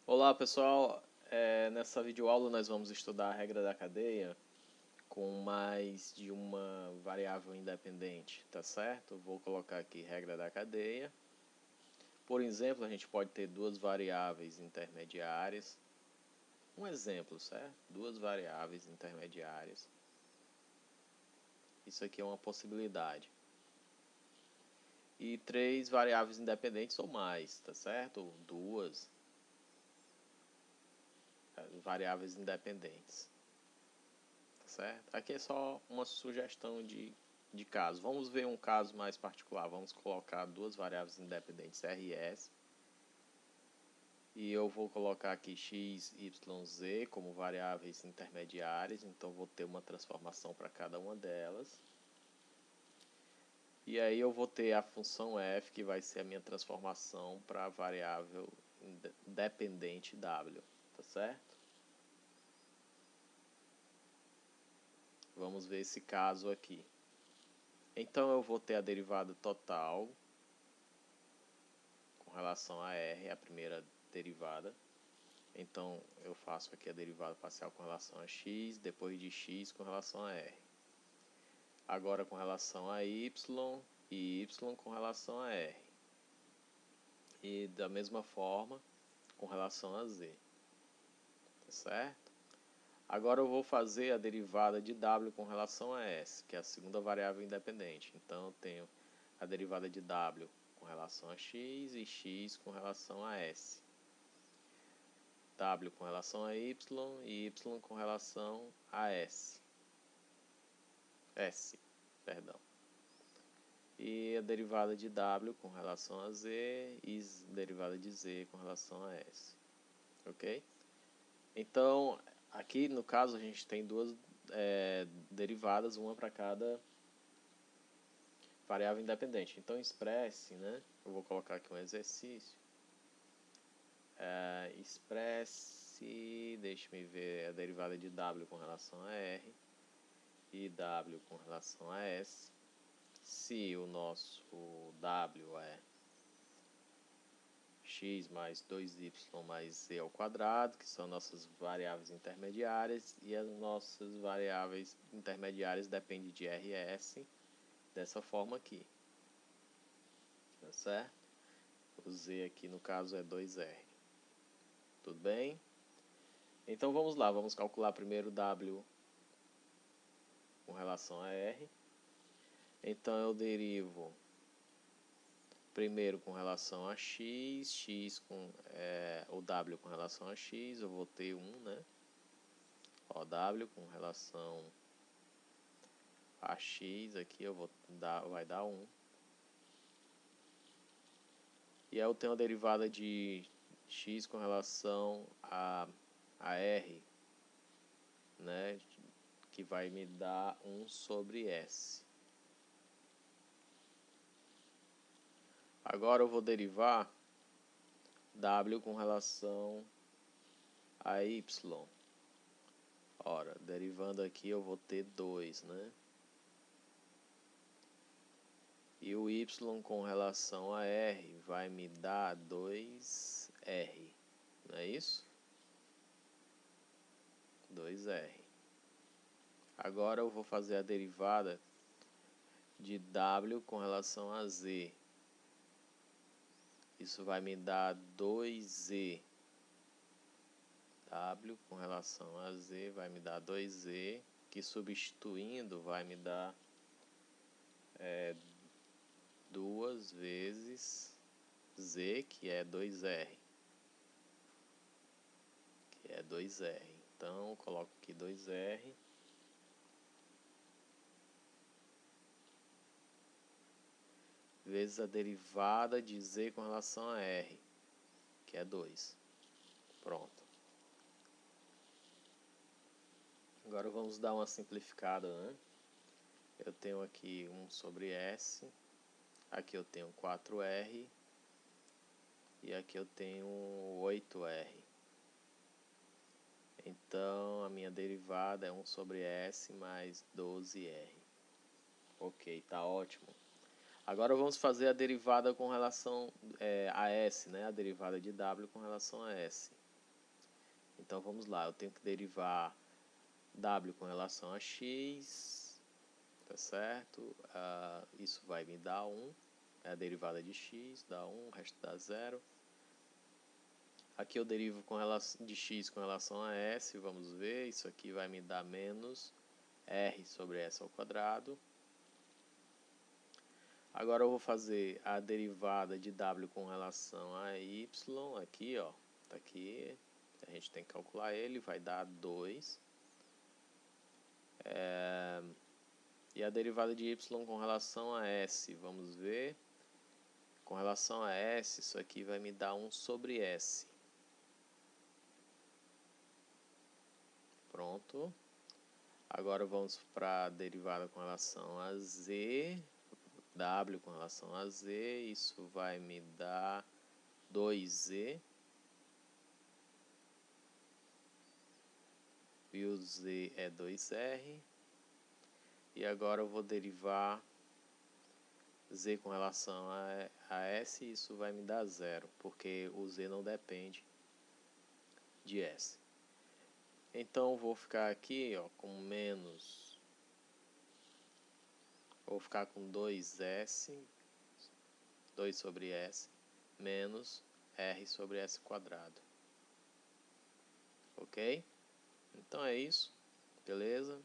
Olá pessoal, nessa videoaula nós vamos estudar a regra da cadeia com mais de uma variável independente, tá certo? Vou colocar aqui regra da cadeia. Por exemplo, a gente pode ter duas variáveis intermediárias. Um exemplo, certo? Duas variáveis intermediárias. Isso aqui é uma possibilidade. E três variáveis independentes ou mais, tá certo? Duas variáveis independentes. Certo? Aqui é só uma sugestão de caso. Vamos ver um caso mais particular. Vamos colocar duas variáveis independentes RS. E eu vou colocar aqui x, y, z como variáveis intermediárias. Então vou ter uma transformação para cada uma delas. E aí eu vou ter a função f, que vai ser a minha transformação para a variável dependente w. Tá certo? Vamos ver esse caso aqui. Então eu vou ter a derivada total com relação a r, a primeira derivada. Então eu faço aqui a derivada parcial com relação a x, depois de x com relação a r. Agora com relação a y e y com relação a r. E da mesma forma com relação a z. Tá certo? Agora eu vou fazer a derivada de w com relação a s, que é a segunda variável independente. Então eu tenho a derivada de w com relação a x e x com relação a s. W com relação a y e y com relação a s. Perdão. E a derivada de w com relação a z e derivada de z com relação a s. Ok? Então, aqui no caso a gente tem duas derivadas, uma para cada variável independente. Então, expresse, né? Eu vou colocar aqui um exercício. Expresse, deixe-me ver a derivada de w com relação a r e w com relação a s. Se o nosso w é x mais 2y mais z ao quadrado, que são nossas variáveis intermediárias, e as nossas variáveis intermediárias dependem de rs, dessa forma aqui. Tá certo? O z aqui no caso é 2r. Tudo bem? Então vamos lá, vamos calcular primeiro w com relação a r. Então eu derivo primeiro com relação a x com o w com relação a x, eu vou ter 1, né? Ó, w com relação a x aqui vai dar 1. E aí eu tenho a derivada de x com relação a r, né? Que vai me dar 1 sobre s. Agora eu vou derivar w com relação a y. Ora, derivando aqui eu vou ter 2, né? E o y com relação a r vai me dar 2r. Não é isso? 2r. Agora eu vou fazer a derivada de w com relação a z. Isso vai me dar 2z. W com relação a z vai me dar 2z, que substituindo vai me dar 2 vezes z, que é 2r. Que é 2r. Então, eu coloco aqui 2r. Vezes a derivada de z com relação a r, que é 2. Pronto. Agora vamos dar uma simplificada, né? Eu tenho aqui 1 sobre s. Aqui eu tenho 4r. E aqui eu tenho 8r. Então, a minha derivada é 1 sobre s mais 12r. Ok, tá ótimo. Agora vamos fazer a derivada com relação a s, né? A derivada de w com relação a s. Então vamos lá, eu tenho que derivar w com relação a x, tá certo? Isso vai me dar 1, é a derivada de x, dá 1, o resto dá 0. Aqui eu derivo de x com relação a s, vamos ver, isso aqui vai me dar menos r sobre s ao quadrado. Agora eu vou fazer a derivada de w com relação a y, aqui ó, tá aqui, a gente tem que calcular ele, vai dar 2. E a derivada de y com relação a s, vamos ver, com relação a s, isso aqui vai me dar 1 sobre s. Pronto. Agora vamos para a derivada com relação a z, w com relação a z, isso vai me dar 2z. E o z é 2r. E agora eu vou derivar z com relação a s, e isso vai me dar 0, porque o z não depende de s. Então vou ficar aqui ó, com menos, vou ficar com 2s, 2 sobre s, menos r sobre s quadrado. Ok? Então é isso, beleza?